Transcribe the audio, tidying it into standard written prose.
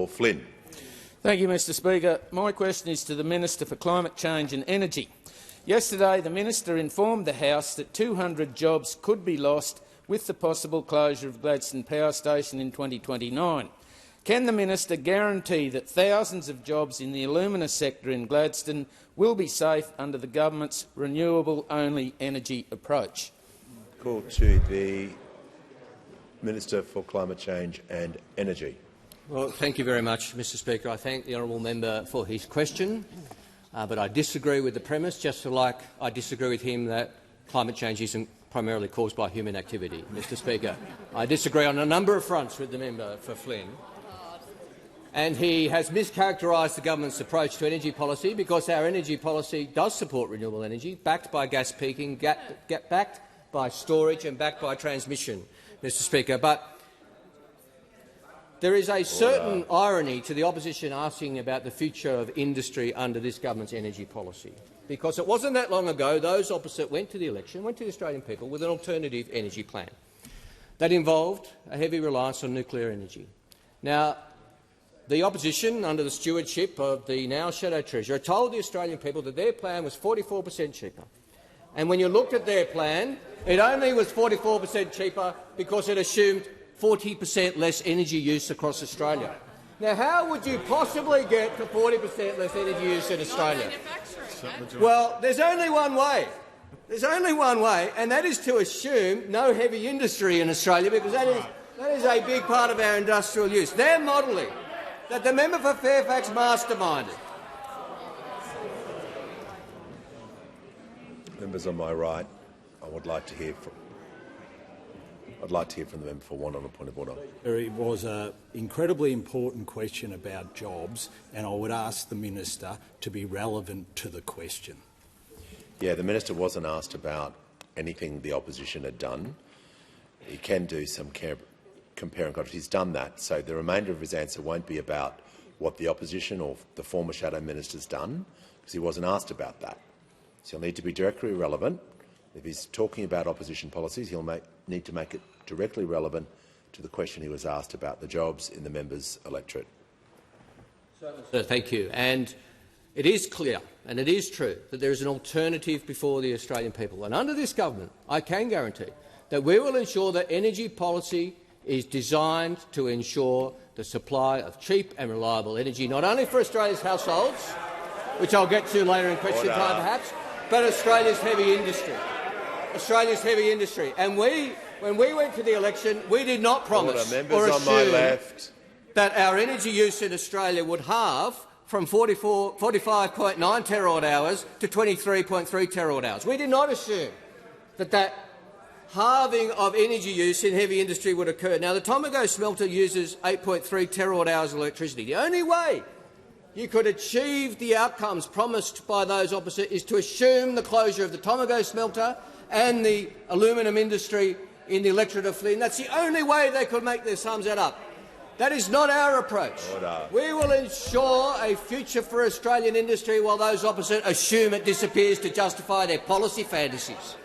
Flynn. Thank you, Mr Speaker. My question is to the Minister for Climate Change and Energy. Yesterday, the Minister informed the House that 200 jobs could be lost with the possible closure of Gladstone Power Station in 2029. Can the Minister guarantee that thousands of jobs in the alumina sector in Gladstone will be safe under the government's renewable-only energy approach? Call to the Minister for Climate Change and Energy. Well, thank you very much, Mr Speaker. I thank the honourable member for his question, but I disagree with the premise, just like I disagree with him that climate change isn't primarily caused by human activity. Mr Speaker, I disagree on a number of fronts with the member for Flynn. And he has mischaracterised the government's approach to energy policy, because our energy policy does support renewable energy, backed by gas peaking, backed by storage and backed by transmission, Mr Speaker. But there is a certain irony to the opposition asking about the future of industry under this government's energy policy, because it wasn't that long ago those opposite went to the election, went to the Australian people with an alternative energy plan that involved a heavy reliance on nuclear energy. Now, the opposition, under the stewardship of the now Shadow Treasurer, told the Australian people that their plan was 44% cheaper. And when you looked at their plan, it only was 44% cheaper because it assumed 40% less energy use across Australia. Now, how would you possibly get to 40% less energy use in Australia? Well, there's only one way. There's only one way, and that is to assume no heavy industry in Australia, because that is a big part of our industrial use. They're modelling that the member for Fairfax masterminded. Members on my right, I'd like to hear from the member for one on a point of order. It was an incredibly important question about jobs, and I would ask the minister to be relevant to the question. Yeah, the minister wasn't asked about anything the opposition had done. He can do some compare and contrast. He's done that, so the remainder of his answer won't be about what the opposition or the former shadow minister's done, because he wasn't asked about that. So he'll need to be directly relevant. If he's talking about opposition policies, he'll need to make it directly relevant to the question he was asked about the jobs in the member's electorate. Thank you. And it is clear and it is true that there is an alternative before the Australian people. And under this government, I can guarantee that we will ensure that energy policy is designed to ensure the supply of cheap and reliable energy, not only for Australia's households, which I'll get to later in question time perhaps, but Australia's heavy industry. Australia's heavy industry. And when we went to the election, we did not promise or assume that our energy use in Australia would halve from 45.9 terawatt-hours to 23.3 terawatt-hours. We did not assume that halving of energy use in heavy industry would occur. Now, the Tomago smelter uses 8.3 terawatt-hours of electricity. The only way you could achieve the outcomes promised by those opposite is to assume the closure of the Tomago smelter and the aluminium industry in the electorate of Flynn. That's the only way they could make their sums add up. That is not our approach. We will ensure a future for Australian industry while those opposite assume it disappears to justify their policy fantasies.